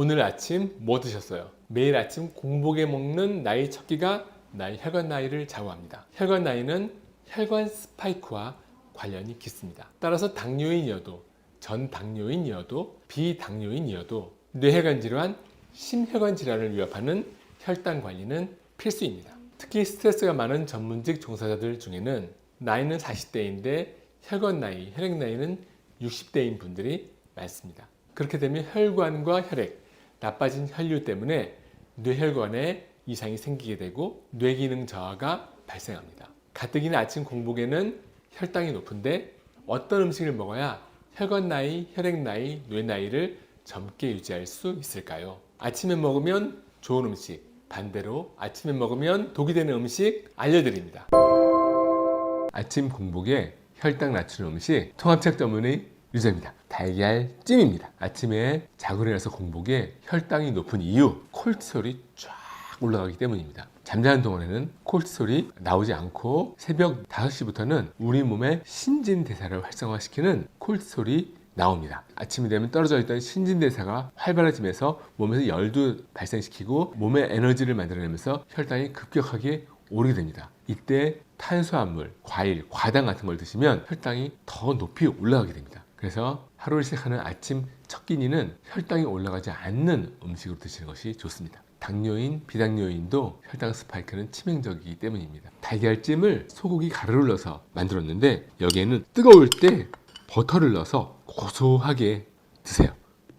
오늘 아침 뭐 드셨어요? 매일 아침 공복에 먹는 나이 첫 끼가 나의 혈관 나이를 좌우합니다. 혈관 나이는 혈관 스파이크와 관련이 깊습니다. 따라서 당뇨인이어도 전당뇨인이어도 비당뇨인이어도 뇌혈관 질환, 심혈관 질환을 위협하는 혈당 관리는 필수입니다. 특히 스트레스가 많은 전문직 종사자들 중에는 나이는 40대인데 혈관 나이, 혈액 나이는 60대인 분들이 많습니다. 그렇게 되면 혈관과 혈액, 나빠진 혈류 때문에 뇌혈관에 이상이 생기게 되고 뇌기능 저하가 발생합니다. 가뜩이나 아침 공복에는 혈당이 높은데 어떤 음식을 먹어야 혈관 나이, 혈액 나이, 뇌 나이를 젊게 유지할 수 있을까요? 아침에 먹으면 좋은 음식, 반대로 아침에 먹으면 독이 되는 음식 알려드립니다. 아침 공복에 혈당 낮추는 음식 통합책 전문의 유재입니다. 달걀찜입니다. 아침에 자고 일어나서 공복에 혈당이 높은 이유 콜티솔이 쫙 올라가기 때문입니다. 잠자는 동안에는 콜티솔이 나오지 않고 새벽 5시부터는 우리 몸의 신진대사를 활성화시키는 콜티솔이 나옵니다. 아침이 되면 떨어져 있던 신진대사가 활발해지면서 몸에서 열도 발생시키고 몸의 에너지를 만들어내면서 혈당이 급격하게 오르게 됩니다. 이때 탄수화물, 과일, 과당 같은 걸 드시면 혈당이 더 높이 올라가게 됩니다. 그래서 하루를 시작하는 아침 첫 끼니는 혈당이 올라가지 않는 음식으로 드시는 것이 좋습니다. 당뇨인, 비당뇨인도 혈당 스파이크는 치명적이기 때문입니다. 달걀찜을 소고기 가루를 넣어서 만들었는데 여기에는 뜨거울 때 버터를 넣어서 고소하게 드세요.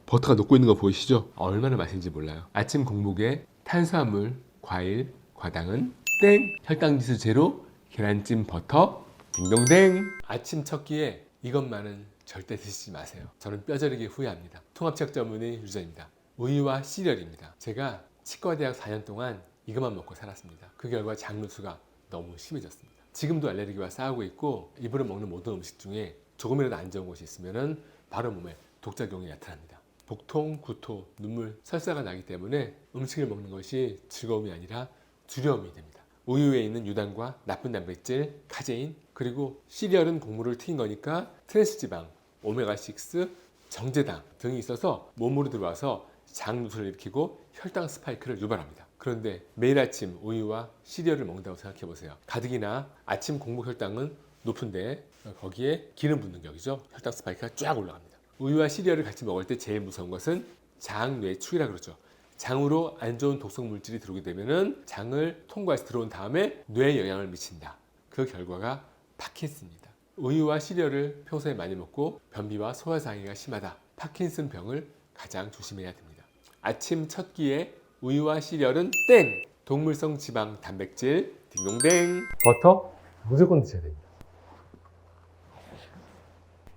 버터가 녹고 있는 거 보이시죠? 얼마나 맛있는지 몰라요. 아침 공복에 탄수화물, 과일, 과당은 땡! 혈당지수 제로, 계란찜 버터, 딩동댕! 아침 첫 끼에 이것만은 절대 드시지 마세요. 저는 뼈저리게 후회합니다. 통합책 전문의 유저입니다. 우유와 시리얼입니다. 제가 치과대학 4년 동안 이것만 먹고 살았습니다. 그 결과 장누수가 너무 심해졌습니다. 지금도 알레르기와 싸우고 있고 입으로 먹는 모든 음식 중에 조금이라도 안 좋은 것이 있으면 바로 몸에 독작용이 나타납니다. 복통, 구토, 눈물, 설사가 나기 때문에 음식을 먹는 것이 즐거움이 아니라 두려움이 됩니다. 우유에 있는 유당과 나쁜 단백질, 카제인, 그리고 시리얼은 곡물을 튀긴 거니까 트랜스지방, 오메가6, 정제당 등이 있어서 몸으로 들어와서 장누수를 일으키고 혈당 스파이크를 유발합니다. 그런데 매일 아침 우유와 시리얼을 먹는다고 생각해 보세요. 가뜩이나 아침 공복 혈당은 높은데 거기에 기름 붓는 격이죠. 혈당 스파이크가 쫙 올라갑니다. 우유와 시리얼을 같이 먹을 때 제일 무서운 것은 장뇌축이라 그러죠. 장으로 안 좋은 독성 물질이 들어오게 되면은 장을 통과해서 들어온 다음에 뇌에 영향을 미친다. 그 결과가 파킨슨입니다. 우유와 시리얼을 평소에 많이 먹고 변비와 소화장애가 심하다. 파킨슨 병을 가장 조심해야 됩니다. 아침 첫 끼에 우유와 시리얼은 땡! 동물성 지방, 단백질, 딩동댕! 버터 무조건 드셔야 됩니다.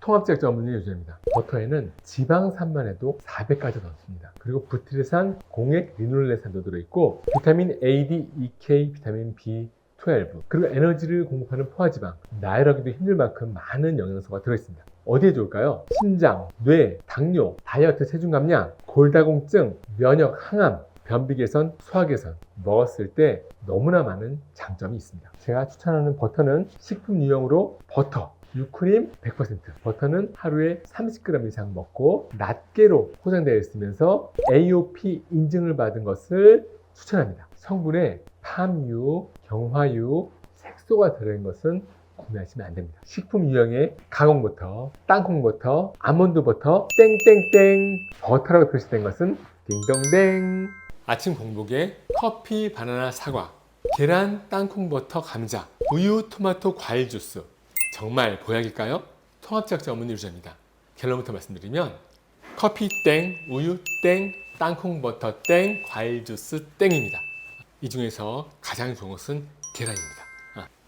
통합제약 전문의 유재입니다. 버터에는 지방산만 해도 400가지 넣습니다. 그리고 부티르산, 공액, 리놀레산도 들어있고 비타민 A, D, EK, 비타민 B12 그리고 에너지를 공급하는 포화지방 나열하기도 힘들 만큼 많은 영양소가 들어있습니다. 어디에 좋을까요? 심장, 뇌, 당뇨, 다이어트, 체중 감량, 골다공증, 면역, 항암, 변비 개선, 소화 개선 먹었을 때 너무나 많은 장점이 있습니다. 제가 추천하는 버터는 식품 유형으로 버터 유크림 100%. 버터는 하루에 30g 이상 먹고 낱개로 포장되어 있으면서 AOP 인증을 받은 것을 추천합니다. 성분에 팜유, 경화유, 색소가 들어있는 것은 구매하시면 안 됩니다. 식품 유형의 가공버터, 땅콩버터, 아몬드버터, 땡땡땡 버터라고 표시된 것은 딩동댕. 아침 공복에 커피, 바나나, 사과, 계란, 땅콩버터, 감자, 우유, 토마토, 과일 주스 정말 보약일까요? 통합제약 전문의 유저입니다. 결론부터 말씀드리면 커피 땡, 우유 땡, 땅콩버터 땡, 과일 주스 땡입니다. 이 중에서 가장 좋은 것은 계란입니다.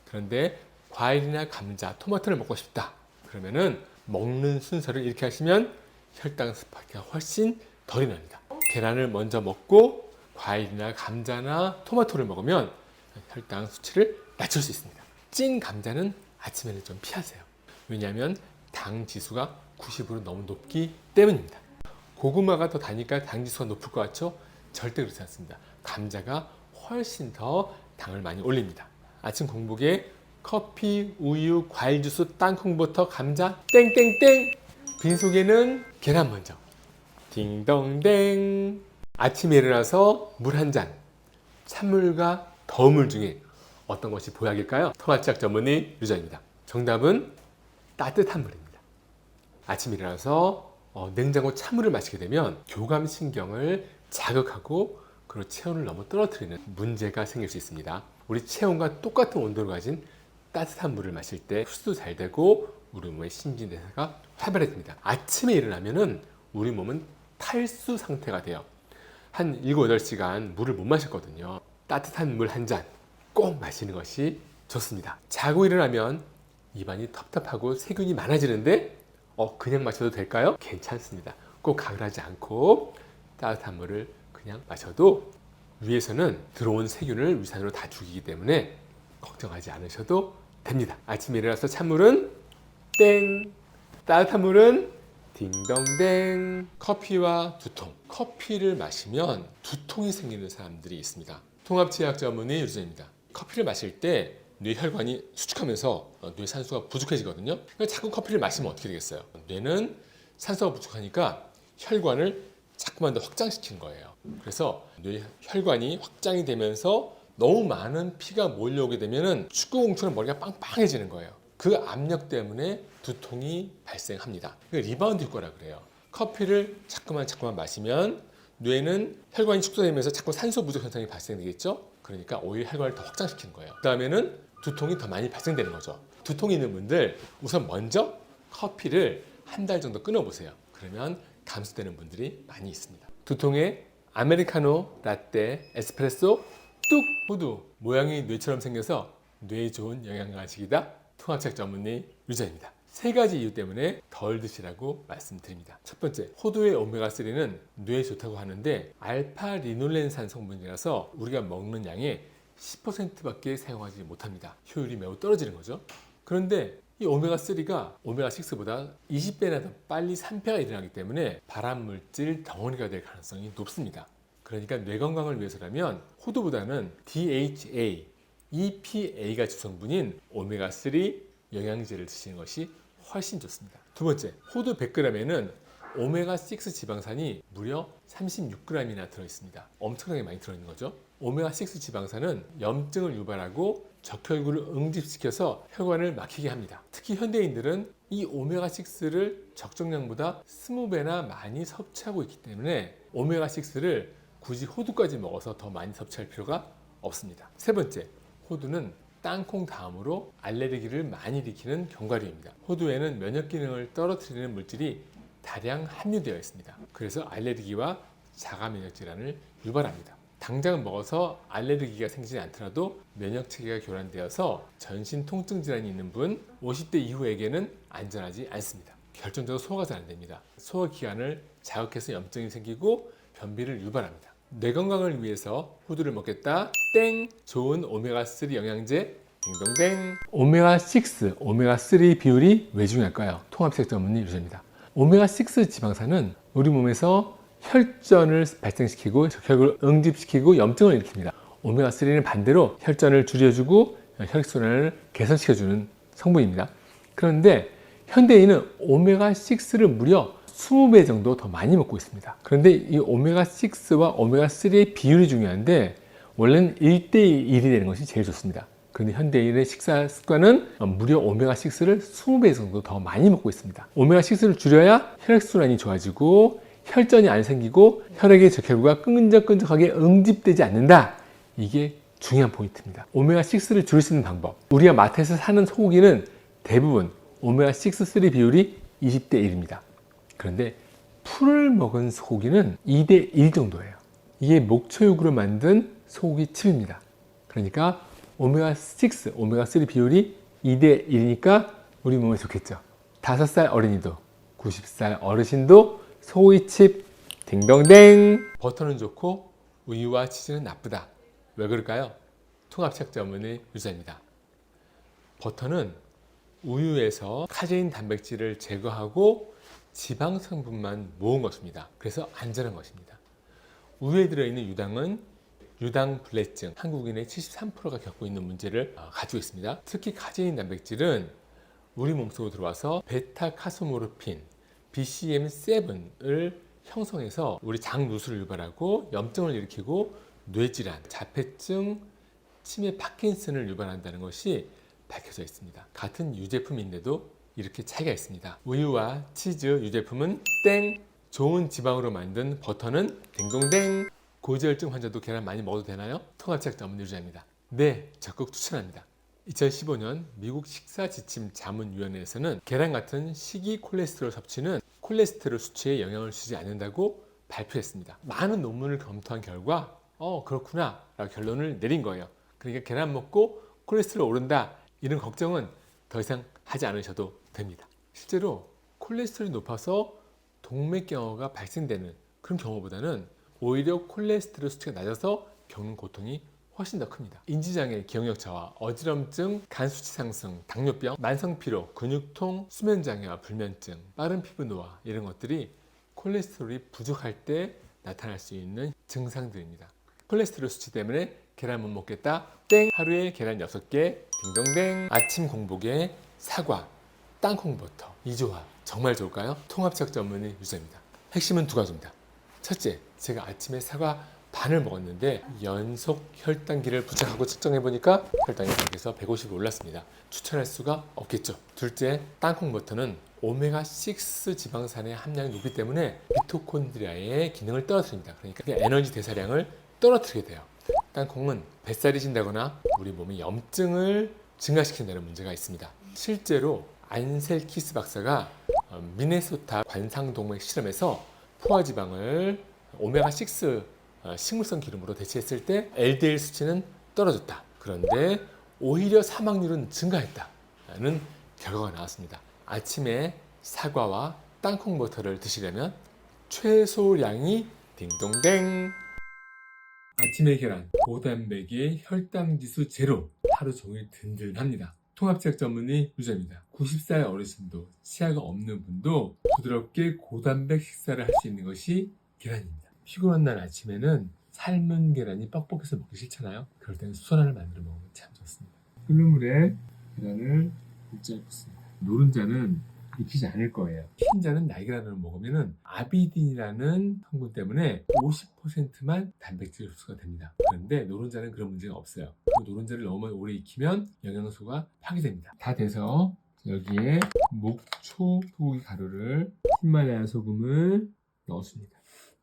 그런데 과일이나 감자, 토마토를 먹고 싶다. 그러면은 먹는 순서를 이렇게 하시면 혈당 스파이크가 훨씬 덜 일어납니다. 계란을 먼저 먹고 과일이나 감자나 토마토를 먹으면 혈당 수치를 낮출 수 있습니다. 찐 감자는 아침에는 좀 피하세요. 왜냐하면 당 지수가 90으로 너무 높기 때문입니다. 고구마가 더 다니까 당 지수가 높을 것 같죠? 절대 그렇지 않습니다. 감자가 훨씬 더 당을 많이 올립니다. 아침 공복에 커피, 우유, 과일 주스, 땅콩버터, 감자 땡땡땡 빈속에는 계란 먼저 딩동댕. 아침에 일어나서 물 한 잔. 찬물과 더운 물 중에 어떤 것이 보약일까요? 통합치약 전문의 유저입니다. 정답은 따뜻한 물입니다. 아침에 일어나서 냉장고 찬물을 마시게 되면 교감신경을 자극하고 그리고 체온을 너무 떨어뜨리는 문제가 생길 수 있습니다. 우리 체온과 똑같은 온도를 가진 따뜻한 물을 마실 때 흡수도 잘 되고 우리 몸의 신진대사가 활발해집니다. 아침에 일어나면은 우리 몸은 탈수 상태가 돼요. 한 7, 8시간 물을 못 마셨거든요. 따뜻한 물 한 잔 꼭 마시는 것이 좋습니다. 자고 일어나면 입안이 텁텁하고 세균이 많아지는데 그냥 마셔도 될까요? 괜찮습니다. 꼭 가글하지 않고 따뜻한 물을 그냥 마셔도 위에서는 들어온 세균을 위산으로 다 죽이기 때문에 걱정하지 않으셔도 됩니다. 아침에 일어나서 찬물은 땡, 따뜻한 물은 딩동댕. 커피와 두통. 커피를 마시면 두통이 생기는 사람들이 있습니다. 통합치약 전문의 유주입니다. 커피를 마실 때 뇌 혈관이 수축하면서 뇌 산소가 부족해지거든요. 그러니까 자꾸 커피를 마시면 어떻게 되겠어요? 뇌는 산소가 부족하니까 혈관을 자꾸만 더 확장시키는 거예요. 그래서 뇌 혈관이 확장이 되면서 너무 많은 피가 몰려오게 되면 축구공처럼 머리가 빵빵해지는 거예요. 그 압력 때문에 두통이 발생합니다. 리바운드 효과라 그래요. 커피를 자꾸만 마시면 뇌는 혈관이 축소되면서 자꾸 산소 부족 현상이 발생되겠죠. 그러니까 오히려 혈관을 더 확장시키는 거예요. 그 다음에는 두통이 더 많이 발생되는 거죠. 두통이 있는 분들 우선 먼저 커피를 한 달 정도 끊어보세요. 그러면 감소되는 분들이 많이 있습니다. 두통에 아메리카노, 라떼, 에스프레소, 뚝! 호두. 모양이 뇌처럼 생겨서 뇌에 좋은 영양간식이다. 통합치약 전문의 유저입니다. 3가지 이유 때문에 덜 드시라고 말씀드립니다. 첫 번째, 호두의 오메가3는 뇌에 좋다고 하는데 알파리놀렌산 성분이라서 우리가 먹는 양의 10%밖에 사용하지 못합니다. 효율이 매우 떨어지는 거죠. 그런데 이 오메가3가 오메가6보다 20배나 더 빨리 산패가 일어나기 때문에 발암물질 덩어리가 될 가능성이 높습니다. 그러니까 뇌 건강을 위해서라면 호두보다는 DHA, EPA가 주성분인 오메가3 영양제를 드시는 것이 훨씬 좋습니다. 두 번째, 호두 100g에는 오메가6 지방산이 무려 36g이나 들어있습니다. 엄청나게 많이 들어있는 거죠. 오메가6 지방산은 염증을 유발하고 적혈구를 응집시켜서 혈관을 막히게 합니다. 특히 현대인들은 이 오메가6를 적정량보다 20배나 많이 섭취하고 있기 때문에 오메가6를 굳이 호두까지 먹어서 더 많이 섭취할 필요가 없습니다. 세 번째, 호두는 땅콩 다음으로 알레르기를 많이 일으키는 견과류입니다. 호두에는 면역 기능을 떨어뜨리는 물질이 다량 함유되어 있습니다. 그래서 알레르기와 자가 면역 질환을 유발합니다. 당장 먹어서 알레르기가 생기지 않더라도 면역 체계가 교란되어서 전신 통증 질환이 있는 분 50대 이후에게는 안전하지 않습니다. 결정적으로 소화가 잘 안 됩니다. 소화 기관을 자극해서 염증이 생기고 변비를 유발합니다. 뇌 건강을 위해서 호두를 먹겠다. 땡! 좋은 오메가3 영양제 딩동댕. 오메가6, 오메가3 비율이 왜 중요할까요? 통합치약 전문의 유저입니다. 오메가6 지방산은 우리 몸에서 혈전을 발생시키고 적혈구를 응집시키고 염증을 일으킵니다. 오메가3는 반대로 혈전을 줄여주고 혈액순환을 개선시켜주는 성분입니다. 그런데 현대인은 오메가6를 무려 20배 정도 더 많이 먹고 있습니다. 그런데 이 오메가6와 오메가3의 비율이 중요한데 원래는 1대1이 되는 것이 제일 좋습니다. 그런데 현대인의 식사 습관은 무려 오메가6를 20배 정도 더 많이 먹고 있습니다. 오메가6를 줄여야 혈액순환이 좋아지고 혈전이 안 생기고 혈액의 적혈구가 끈적끈적하게 응집되지 않는다. 이게 중요한 포인트입니다. 오메가6를 줄일 수 있는 방법. 우리가 마트에서 사는 소고기는 대부분 오메가6, 3 비율이 20대 1입니다. 그런데 풀을 먹은 소고기는 2대 1 정도예요. 이게 목초육으로 만든 소고기 칩입니다. 그러니까 오메가6, 오메가3 비율이 2대 1이니까 우리 몸에 좋겠죠. 5살 어린이도 90살 어르신도 소고기칩 딩동댕. 버터는 좋고 우유와 치즈는 나쁘다. 왜 그럴까요? 통합치약 전문의 유저입니다. 버터는 우유에서 카제인 단백질을 제거하고 지방 성분만 모은 것입니다. 그래서 안전한 것입니다. 우유에 들어있는 유당은 유당불내증, 한국인의 73%가 겪고 있는 문제를 가지고 있습니다. 특히 카제인 단백질은 우리 몸속으로 들어와서 베타카소모르핀, BCM7을 형성해서 우리 장누수를 유발하고 염증을 일으키고 뇌질환, 자폐증, 치매, 파킨슨을 유발한다는 것이 밝혀져 있습니다. 같은 유제품인데도 이렇게 차이가 있습니다. 우유와 치즈 유제품은 땡, 좋은 지방으로 만든 버터는 딩동댕. 고지혈증 환자도 계란 많이 먹어도 되나요? 통합의학 전문 유주입니다. 네, 적극 추천합니다. 2015년 미국 식사지침자문위원회에서는 계란 같은 식이 콜레스테롤 섭취는 콜레스테롤 수치에 영향을 주지 않는다고 발표했습니다. 많은 논문을 검토한 결과 그렇구나 라고 결론을 내린 거예요. 그러니까 계란 먹고 콜레스테롤 오른다 이런 걱정은 더 이상 하지 않으셔도 됩니다. 실제로 콜레스테롤이 높아서 동맥경화가 발생되는 그런 경우보다는 오히려 콜레스테롤 수치가 낮아서 겪는 고통이 훨씬 더 큽니다. 인지장애, 기억력 저하, 어지럼증, 간 수치 상승, 당뇨병, 만성피로, 근육통, 수면장애와 불면증, 빠른 피부 노화 이런 것들이 콜레스테롤이 부족할 때 나타날 수 있는 증상들입니다. 콜레스테롤 수치 때문에 계란 못 먹겠다. 땡! 하루에 계란 6개. 딩동댕. 아침 공복에 사과, 땅콩버터 이 조합 정말 좋을까요? 통합의학 전문의 유재입니다. 핵심은 두 가지입니다. 첫째, 제가 아침에 사과 반을 먹었는데 연속 혈당기를 부착하고 측정해보니까 혈당이 100에서 150이 올랐습니다. 추천할 수가 없겠죠. 둘째, 땅콩버터는 오메가6 지방산의 함량이 높기 때문에 미토콘드리아의 기능을 떨어뜨립니다. 그러니까 에너지 대사량을 떨어뜨리게 돼요. 땅콩은 뱃살이 진다거나 우리 몸의 염증을 증가시킨다는 문제가 있습니다. 실제로 안셀키스 박사가 미네소타 관상동맥 실험에서 포화지방을 오메가6 식물성 기름으로 대체했을 때 LDL 수치는 떨어졌다. 그런데 오히려 사망률은 증가했다는 결과가 나왔습니다. 아침에 사과와 땅콩버터를 드시려면 최소량이 딩동댕. 아침에 계란, 고단백의 혈당지수 제로, 하루 종일 든든합니다. 통합의학 전문의 유재입니다. 90살 어르신도 치아가 없는 분도 부드럽게 고단백 식사를 할 수 있는 것이 계란입니다. 피곤한 날 아침에는 삶은 계란이 뻑뻑해서 먹기 싫잖아요. 그럴 때는 수선화를 만들어 먹으면 참 좋습니다. 끓는 물에 계란을 굽지 붓습니다. 노른자는 익히지 않을 거예요. 흰자는 날계란을 먹으면 아비딘이라는 성분 때문에 50%만 단백질 흡수가 됩니다. 그런데 노른자는 그런 문제가 없어요. 노른자를 너무 오래 익히면 영양소가 파괴됩니다. 다 돼서 여기에 목초 소고기 가루를 흰마늘 소금을 넣었습니다.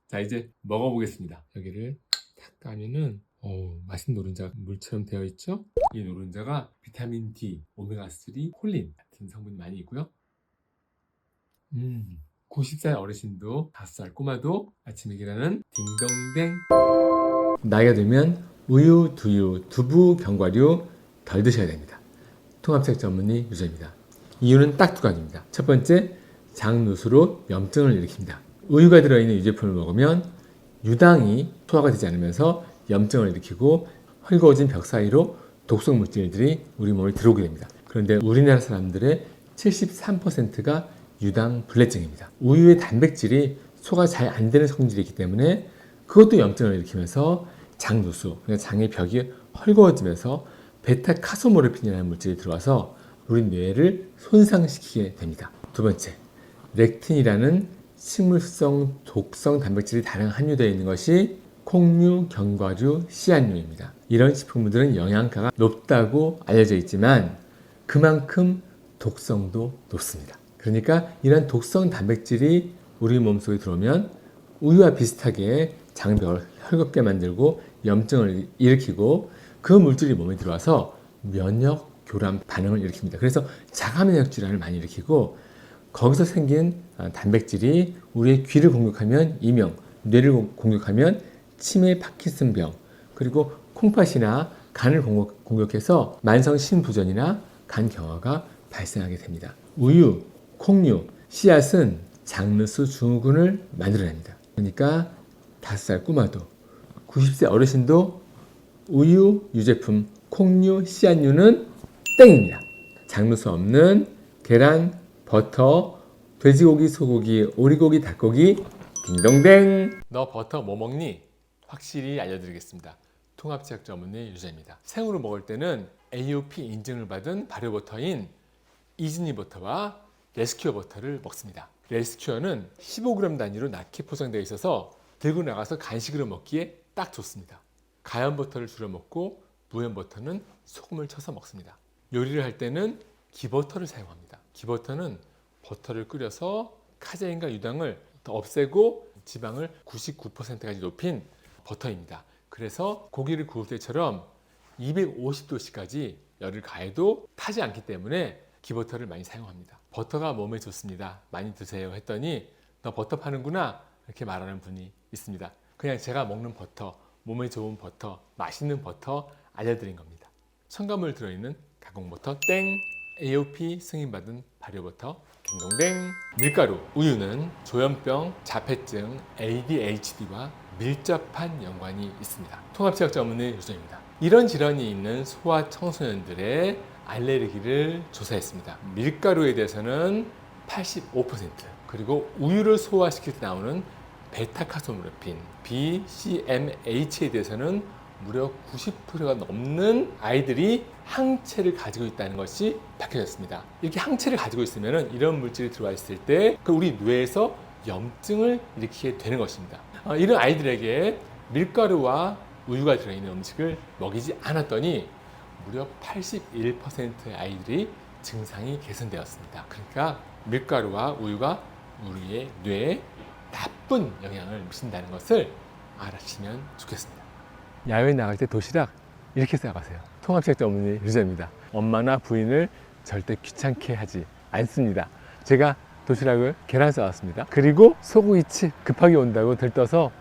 자, 이제 먹어보겠습니다. 여기를 탁 까면은 맛있는 노른자 물처럼 되어 있죠? 이 노른자가 비타민 D, 오메가3, 콜린 같은 성분이 많이 있고요. 90살 어르신도 5살 꼬마도 아침에 계란은 딩동댕. 나이가 들면 우유, 두유, 두부, 견과류 덜 드셔야 됩니다. 통합의학 전문의 유재입니다. 이유는 딱 두 가지입니다. 첫 번째, 장누수로 염증을 일으킵니다. 우유가 들어있는 유제품을 먹으면 유당이 소화가 되지 않으면서 염증을 일으키고 헐거워진 벽 사이로 독성 물질들이 우리 몸에 들어오게 됩니다. 그런데 우리나라 사람들의 73%가 유당 불내증입니다. 우유의 단백질이 소화가 잘 안 되는 성질이기 때문에 그것도 염증을 일으키면서 장누수, 그러니까 장의 벽이 헐거워지면서 베타카소모르핀이라는 물질이 들어와서 우리 뇌를 손상시키게 됩니다. 두 번째, 렉틴이라는 식물성 독성 단백질이 다량 함유되어 있는 것이 콩류, 견과류, 씨앗류입니다. 이런 식품들은 영양가가 높다고 알려져 있지만 그만큼 독성도 높습니다. 그러니까 이런 독성 단백질이 우리 몸속에 들어오면 우유와 비슷하게 장벽을 헐겁게 만들고 염증을 일으키고 그 물질이 몸에 들어와서 면역 교란 반응을 일으킵니다. 그래서 자가 면역 질환을 많이 일으키고 거기서 생긴 단백질이 우리의 귀를 공격하면 이명, 뇌를 공격하면 치매, 파킨슨병, 그리고 콩팥이나 간을 공격해서 만성 심부전이나 간 경화가 발생하게 됩니다. 우유, 콩류, 씨앗은 장누수 증후군을 만들어냅니다. 그러니까 5살 꼬마도 90세 어르신도 우유, 유제품, 콩류, 씨앗류는 땡입니다. 장누수 없는 계란, 버터, 돼지고기, 소고기, 오리고기, 닭고기 딩동댕. 너 버터 뭐 먹니? 확실히 알려드리겠습니다. 통합의학 전문의 유재입니다. 생으로 먹을 때는 AOP 인증을 받은 발효버터인 이즈니 버터와 레스큐어 버터를 먹습니다. 레스큐어는 15g 단위로 낮게 포장되어 있어서 들고 나가서 간식으로 먹기에 딱 좋습니다. 가염 버터를 주로 먹고 무염 버터는 소금을 쳐서 먹습니다. 요리를 할 때는 기버터를 사용합니다. 기버터는 버터를 끓여서 카제인과 유당을 더 없애고 지방을 99%까지 높인 버터입니다. 그래서 고기를 구울 때처럼 250도씨까지 열을 가해도 타지 않기 때문에 기버터를 많이 사용합니다. 버터가 몸에 좋습니다. 많이 드세요 했더니 너 버터 파는구나 이렇게 말하는 분이 있습니다. 그냥 제가 먹는 버터, 몸에 좋은 버터, 맛있는 버터 알려드린 겁니다. 첨가물 들어있는 가공버터 땡, AOP 승인받은 발효버터 딩동댕. 밀가루, 우유는 조현병, 자폐증, ADHD와 밀접한 연관이 있습니다. 통합체육 전문의 유정입니다. 이런 질환이 있는 소아 청소년들의 알레르기를 조사했습니다. 밀가루에 대해서는 85%, 그리고 우유를 소화시킬 때 나오는 베타카소무르핀, BCMH에 대해서는 무려 90%가 넘는 아이들이 항체를 가지고 있다는 것이 밝혀졌습니다. 이렇게 항체를 가지고 있으면 이런 물질이 들어와 있을 때 우리 뇌에서 염증을 일으키게 되는 것입니다. 이런 아이들에게 밀가루와 우유가 들어있는 음식을 먹이지 않았더니 무려 81%의 아이들이 증상이 개선되었습니다. 그러니까 밀가루와 우유가 우리의 뇌에 나쁜 영향을 미친다는 것을 알아주시면 좋겠습니다. 야외에 나갈 때 도시락 이렇게 싸가세요. 통합체육 전문의 유저입니다. 엄마나 부인을 절대 귀찮게 하지 않습니다. 제가 도시락을 계란 싸왔습니다. 그리고 소고기칩 급하게 온다고 들떠서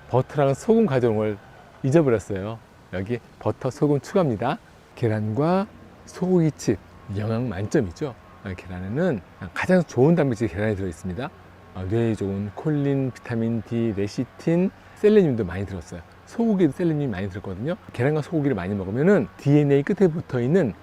버터랑 소금 가져온 걸 잊어버렸어요. 여기 버터, 소금 추가입니다. 계란과 소고기칩 영양 만점이죠. 계란에는 가장 좋은 단백질이 계란에 들어있습니다. 뇌에 좋은 콜린, 비타민 D, 레시틴, 셀레늄도 많이 들었어요. 소고기도 셀레늄이 많이 들었거든요. 계란과 소고기를 많이 먹으면 DNA 끝에 붙어있는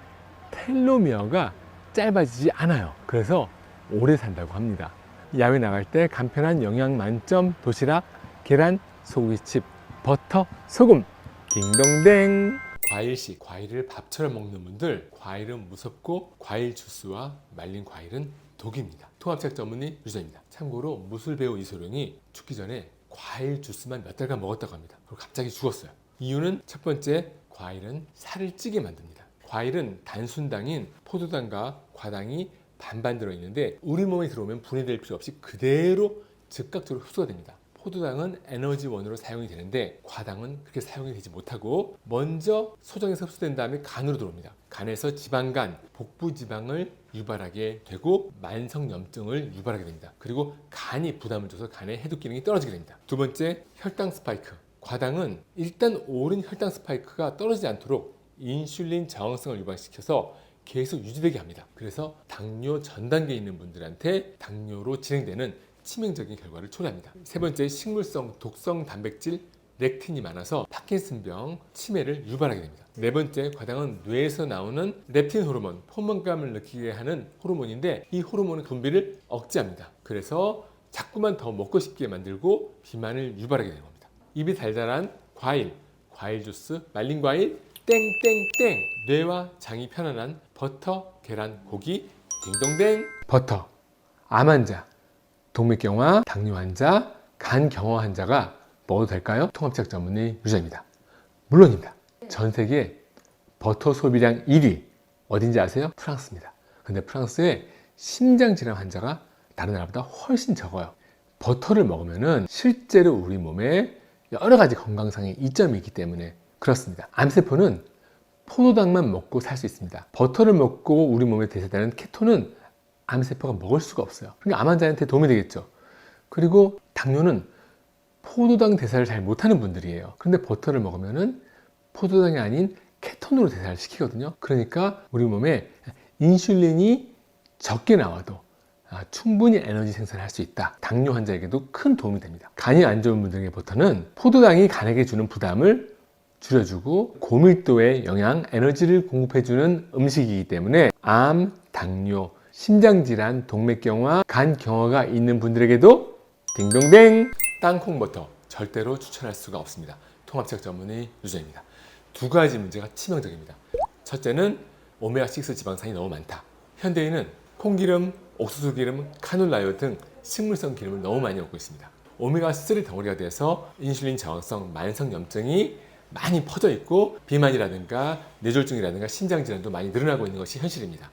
텔로미어가 짧아지지 않아요. 그래서 오래 산다고 합니다. 야외 나갈 때 간편한 영양 만점 도시락, 계란, 소고기칩, 버터, 소금, 딩동댕. 과일식, 과일을 밥처럼 먹는 분들, 과일은 무섭고 과일 주스와 말린 과일은 독입니다. 통합체육 전문의 유저입니다. 참고로 무술배우 이소룡이 죽기 전에 과일 주스만 몇 달간 먹었다고 합니다. 그리고 갑자기 죽었어요. 이유는 첫 번째, 과일은 살을 찌게 만듭니다. 과일은 단순당인 포도당과 과당이 반반 들어있는데 우리 몸에 들어오면 분해될 필요 없이 그대로 즉각적으로 흡수가 됩니다. 포도당은 에너지원으로 사용이 되는데 과당은 그렇게 사용이 되지 못하고 먼저 소정에서 흡수된 다음에 간으로 들어옵니다. 간에서 지방간, 복부지방을 유발하게 되고 만성염증을 유발하게 됩니다. 그리고 간이 부담을 줘서 간의 해독 기능이 떨어지게 됩니다. 두 번째, 혈당 스파이크. 과당은 일단 오른 혈당 스파이크가 떨어지지 않도록 인슐린 저항성을 유발시켜서 계속 유지되게 합니다. 그래서 당뇨 전 단계에 있는 분들한테 당뇨로 진행되는 치명적인 결과를 초래합니다. 세 번째, 식물성 독성 단백질 렉틴이 많아서 파킨슨병 치매를 유발하게 됩니다. 네 번째, 과당은 뇌에서 나오는 렙틴 호르몬, 포만감을 느끼게 하는 호르몬인데 이 호르몬의 분비를 억제합니다. 그래서 자꾸만 더 먹고 싶게 만들고 비만을 유발하게 되는 겁니다. 입이 달달한 과일, 과일 주스, 말린 과일, 땡땡땡. 뇌와 장이 편안한 버터, 계란, 고기, 딩동댕. 버터, 암 환자, 동맥경화, 당뇨 환자, 간경화 환자가 먹어도 될까요? 통합체육 전문의 유저입니다. 물론입니다. 전 세계 버터 소비량 1위 어딘지 아세요? 프랑스입니다. 근데 프랑스에 심장질환 환자가 다른 나라보다 훨씬 적어요. 버터를 먹으면 실제로 우리 몸에 여러 가지 건강상의 이점이 있기 때문에 그렇습니다. 암세포는 포도당만 먹고 살 수 있습니다. 버터를 먹고 우리 몸에 대사되는 케톤은 암세포가 먹을 수가 없어요. 그러니까 암 환자한테 도움이 되겠죠. 그리고 당뇨는 포도당 대사를 잘 못하는 분들이에요. 그런데 버터를 먹으면 포도당이 아닌 케톤으로 대사를 시키거든요. 그러니까 우리 몸에 인슐린이 적게 나와도 충분히 에너지 생산을 할 수 있다. 당뇨 환자에게도 큰 도움이 됩니다. 간이 안 좋은 분들에게 버터는 포도당이 간에게 주는 부담을 줄여주고 고밀도의 영양, 에너지를 공급해주는 음식이기 때문에 암, 당뇨, 심장질환, 동맥경화, 간경화가 있는 분들에게도 딩동댕. 땅콩버터 절대로 추천할 수가 없습니다. 통합체육 전문의 유저입니다. 두 가지 문제가 치명적입니다. 첫째는 오메가6 지방산이 너무 많다. 현대인은 콩기름, 옥수수 기름, 카놀라유 등 식물성 기름을 너무 많이 먹고 있습니다. 오메가3 덩어리가 돼서 인슐린 저항성 만성염증이 많이 퍼져 있고 비만이라든가 뇌졸중이라든가 심장질환도 많이 늘어나고 있는 것이 현실입니다.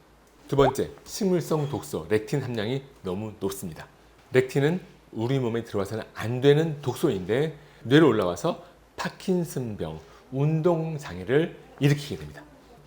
두 번째, 식물성 독소 렉틴 함량이 너무 높습니다. 렉틴은 우리 몸에 들어와서는 안 되는 독소인데 뇌로 올라와서 파킨슨병, 운동장애를 일으키게 됩니다.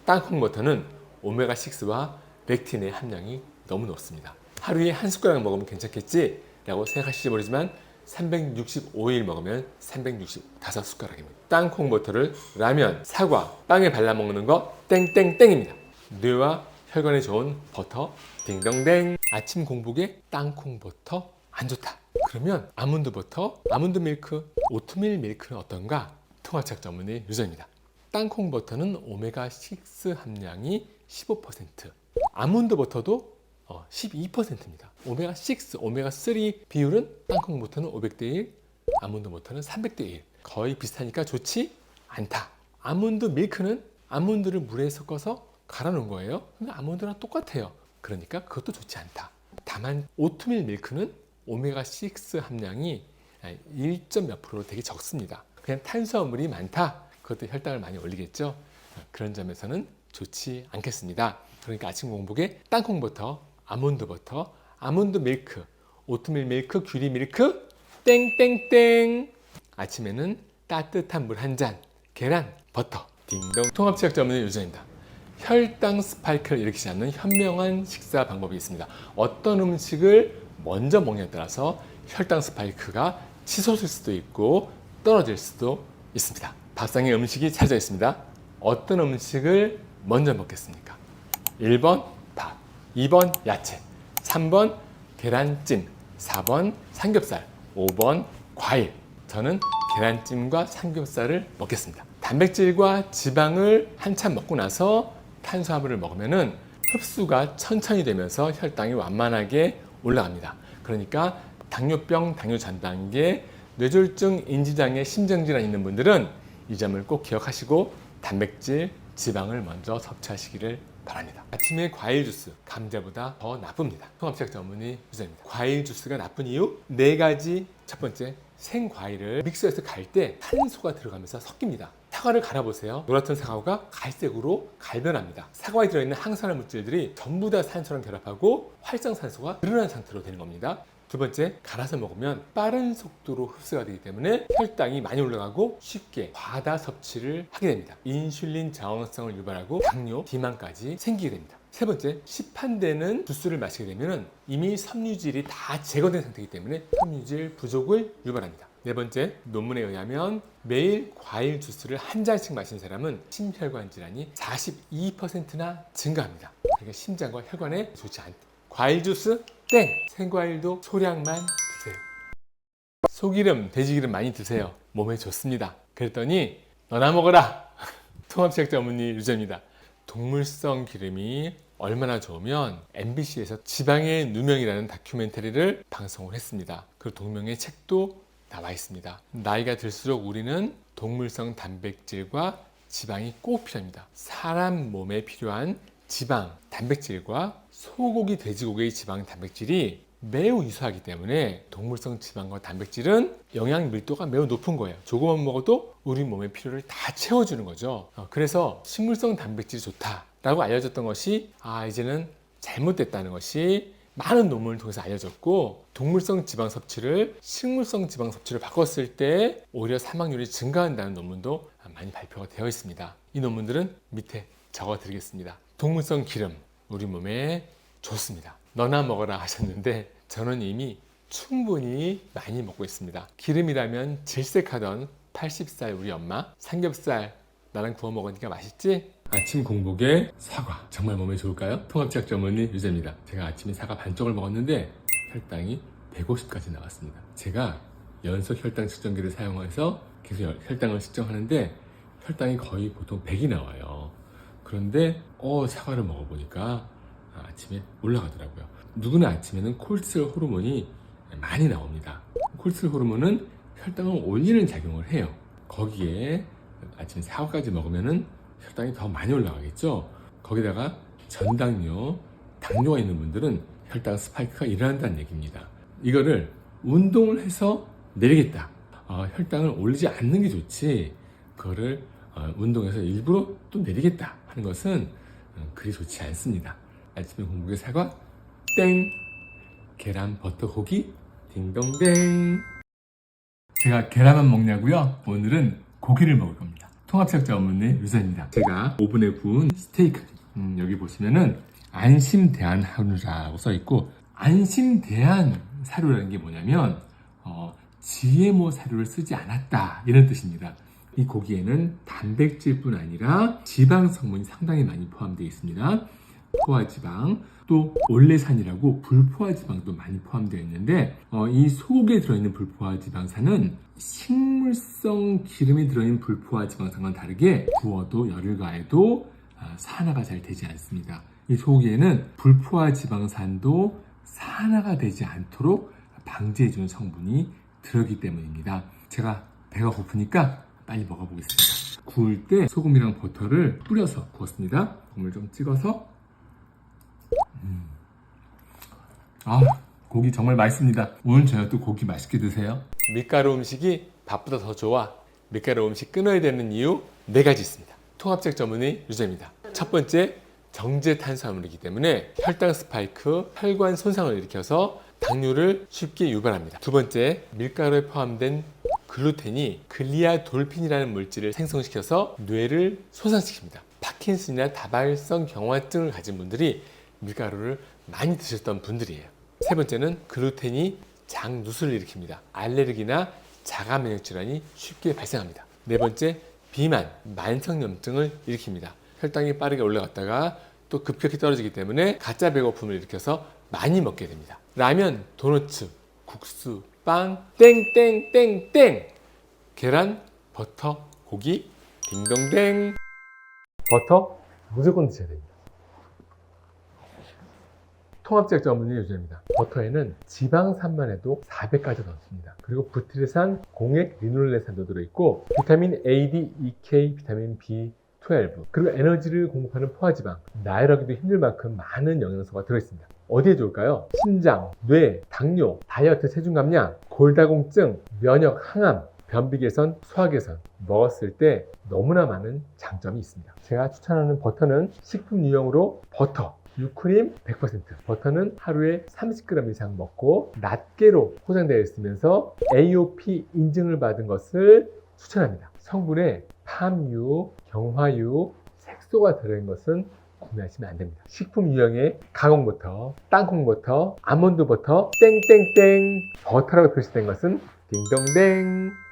땅콩버터는 오메가6와 렉틴의 함량이 너무 높습니다. 하루에 한 숟가락 먹으면 괜찮겠지? 라고 생각하실지 모르지만 365일 먹으면 365숟가락입니다. 땅콩버터를 라면, 사과, 빵에 발라 먹는 거 땡땡땡입니다. 뇌와 혈관에 좋은 버터 딩동댕. 아침 공복에 땅콩버터 안 좋다. 그러면 아몬드버터, 아몬드 밀크, 오트밀 밀크는 어떤가? 통합책 전문의 유저입니다. 땅콩버터는 오메가6 함량이 15%, 아몬드버터도 12%입니다. 오메가6, 오메가3 비율은 땅콩버터는 500대 1, 아몬드버터는 300대 1. 거의 비슷하니까 좋지 않다. 아몬드 밀크는 아몬드를 물에 섞어서 갈아 놓은 거예요. 근데 아몬드랑 똑같아요. 그러니까 그것도 좋지 않다. 다만 오트밀 밀크는 오메가6 함량이 1몇 프로 되게 적습니다. 그냥 탄수화물이 많다. 그것도 혈당을 많이 올리겠죠. 그런 점에서는 좋지 않겠습니다. 그러니까 아침 공복에 땅콩버터, 아몬드버터, 아몬드 밀크, 오트밀 밀크, 귤이 밀크 땡땡땡. 아침에는 따뜻한 물 한 잔, 계란, 버터. 딩동. 통합치약 전문의 유저입니다. 혈당 스파이크를 일으키지 않는 현명한 식사 방법이 있습니다. 어떤 음식을 먼저 먹냐에 따라서 혈당 스파이크가 치솟을 수도 있고 떨어질 수도 있습니다. 밥상에 음식이 차려져 있습니다. 어떤 음식을 먼저 먹겠습니까? 1번 밥, 2번 야채, 3번 계란찜, 4번 삼겹살, 5번 과일. 저는 계란찜과 삼겹살을 먹겠습니다. 단백질과 지방을 한참 먹고 나서 탄수화물을 먹으면 흡수가 천천히 되면서 혈당이 완만하게 올라갑니다. 그러니까 당뇨병, 당뇨 전 단계, 뇌졸중, 인지장애, 심장질환 있는 분들은 이 점을 꼭 기억하시고 단백질, 지방을 먼저 섭취하시기를 바랍니다. 아침에 과일 주스, 감자보다 더 나쁩니다. 통합치약 전문의 유저입니다. 과일 주스가 나쁜 이유 4가지. 첫 번째, 생과일을 믹서에서 갈 때 탄소가 들어가면서 섞입니다. 사과를 갈아보세요. 노랗던 사과가 갈색으로 갈변합니다. 사과에 들어있는 항산화 물질들이 전부 다 산소랑 결합하고 활성산소가 늘어난 상태로 되는 겁니다. 두 번째, 갈아서 먹으면 빠른 속도로 흡수가 되기 때문에 혈당이 많이 올라가고 쉽게 과다 섭취를 하게 됩니다. 인슐린 저항성을 유발하고 당뇨, 비만까지 생기게 됩니다. 세 번째, 시판되는 주스를 마시게 되면 이미 섬유질이 다 제거된 상태이기 때문에 섬유질 부족을 유발합니다. 네 번째, 논문에 의하면 매일 과일 주스를 한 잔씩 마신 사람은 심혈관 질환이 42%나 증가합니다. 그러니까 심장과 혈관에 좋지 않다. 과일 주스 땡! 생과일도 소량만 드세요. 소기름, 돼지기름 많이 드세요. 몸에 좋습니다. 그랬더니 너나 먹어라! 통합치약 전문의 유저입니다. 동물성 기름이 얼마나 좋으면 MBC에서 지방의 누명이라는 다큐멘터리를 방송을 했습니다. 그 동명의 책도 나와 있습니다. 나이가 들수록 우리는 동물성 단백질과 지방이 꼭 필요합니다. 사람 몸에 필요한 지방, 단백질과 소고기, 돼지고기의 지방, 단백질이 매우 유사하기 때문에 동물성 지방과 단백질은 영양 밀도가 매우 높은 거예요. 조금만 먹어도 우리 몸의 필요를 다 채워주는 거죠. 그래서 식물성 단백질이 좋다라고 알려졌던 것이 이제는 잘못됐다는 것이 많은 논문을 통해서 알려졌고, 동물성 지방 섭취를 식물성 지방 섭취를 바꿨을 때 오히려 사망률이 증가한다는 논문도 많이 발표가 되어 있습니다. 이 논문들은 밑에 적어 드리겠습니다. 동물성 기름 우리 몸에 좋습니다. 너나 먹어라 하셨는데 저는 이미 충분히 많이 먹고 있습니다. 기름이라면 질색하던 80살 우리 엄마, 삼겹살 나랑 구워 먹으니까 맛있지? 아침 공복에 사과 정말 몸에 좋을까요? 통합치약 전문의 유재입니다. 제가 아침에 사과 반쪽을 먹었는데 혈당이 150까지 나왔습니다. 제가 연속 혈당 측정기를 사용해서 계속 혈당을 측정하는데 혈당이 거의 보통 100이 나와요. 그런데 사과를 먹어보니까 아침에 올라가더라고요. 누구나 아침에는 콜레스테롤 호르몬이 많이 나옵니다. 콜레스테롤 호르몬은 혈당을 올리는 작용을 해요. 거기에 아침에 사과까지 먹으면은 혈당이 더 많이 올라가겠죠. 거기다가 전당뇨, 당뇨가 있는 분들은 혈당 스파이크가 일어난다는 얘기입니다. 이거를 운동을 해서 내리겠다. 혈당을 올리지 않는 게 좋지. 그거를 운동해서 일부러 또 내리겠다 하는 것은 그리 좋지 않습니다. 아침에 공복에 사과 땡, 계란 버터 고기 딩동댕. 제가 계란만 먹냐고요? 오늘은 고기를 먹을 겁니다. 통합식 전문의 유선입니다. 제가 오븐에 구운 스테이크, 여기 보시면은 안심대한 한우라고 써있고, 안심대한 사료라는 게 뭐냐면 GMO 사료를 쓰지 않았다 이런 뜻입니다. 이 고기에는 단백질뿐 아니라 지방 성분이 상당히 많이 포함되어 있습니다. 포화지방, 또 올레산이라고 불포화지방도 많이 포함되어 있는데, 이 소고기에 들어있는 불포화지방산은 식물성 기름에 들어있는 불포화지방산과는 다르게 구워도 열을 가해도 산화가 잘 되지 않습니다. 이 소고기에는 불포화지방산도 산화가 되지 않도록 방지해주는 성분이 들어있기 때문입니다. 제가 배가 고프니까 빨리 먹어보겠습니다. 구울 때 소금이랑 버터를 뿌려서 구웠습니다. 국물 좀 찍어서. 고기 정말 맛있습니다. 오늘 저녁도 고기 맛있게 드세요. 밀가루 음식이 밥보다 더 좋아. 밀가루 음식 끊어야 되는 이유 4가지 있습니다. 통합적 전문의 유재입니다. 첫 번째, 정제 탄수화물이기 때문에 혈당 스파이크, 혈관 손상을 일으켜서 당뇨를 쉽게 유발합니다. 두 번째, 밀가루에 포함된 글루텐이 글리아돌핀이라는 물질을 생성시켜서 뇌를 손상시킵니다. 파킨슨이나 다발성 경화증을 가진 분들이 밀가루를 많이 드셨던 분들이에요. 세 번째는 글루텐이 장누수를 일으킵니다. 알레르기나 자가 면역 질환이 쉽게 발생합니다. 네 번째, 비만, 만성염증을 일으킵니다. 혈당이 빠르게 올라갔다가 또 급격히 떨어지기 때문에 가짜 배고픔을 일으켜서 많이 먹게 됩니다. 라면, 도너츠, 국수, 빵, 땡땡땡땡! 계란, 버터, 고기, 딩동댕! 버터 무조건 드셔야 됩니다. 통합적 전문의 유재입니다. 버터에는 지방산만 해도 400가지 넘습니다. 그리고 부티르산, 공액, 리놀레산도 들어있고 비타민 A, D, EK, 비타민 B12 그리고 에너지를 공급하는 포화지방, 나열하기도 힘들 만큼 많은 영양소가 들어있습니다. 어디에 좋을까요? 심장, 뇌, 당뇨, 다이어트, 체중 감량, 골다공증, 면역, 항암, 변비 개선, 소화 개선 먹었을 때 너무나 많은 장점이 있습니다. 제가 추천하는 버터는 식품 유형으로 버터, 유크림 100%. 버터는 하루에 30g 이상 먹고 낱개로 포장되어 있으면서 AOP 인증을 받은 것을 추천합니다. 성분에 팜유, 경화유, 색소가 들어있는 것은 구매하시면 안 됩니다. 식품 유형의 가공버터, 땅콩버터, 아몬드버터, 땡땡땡 버터라고 표시된 것은 딩동댕.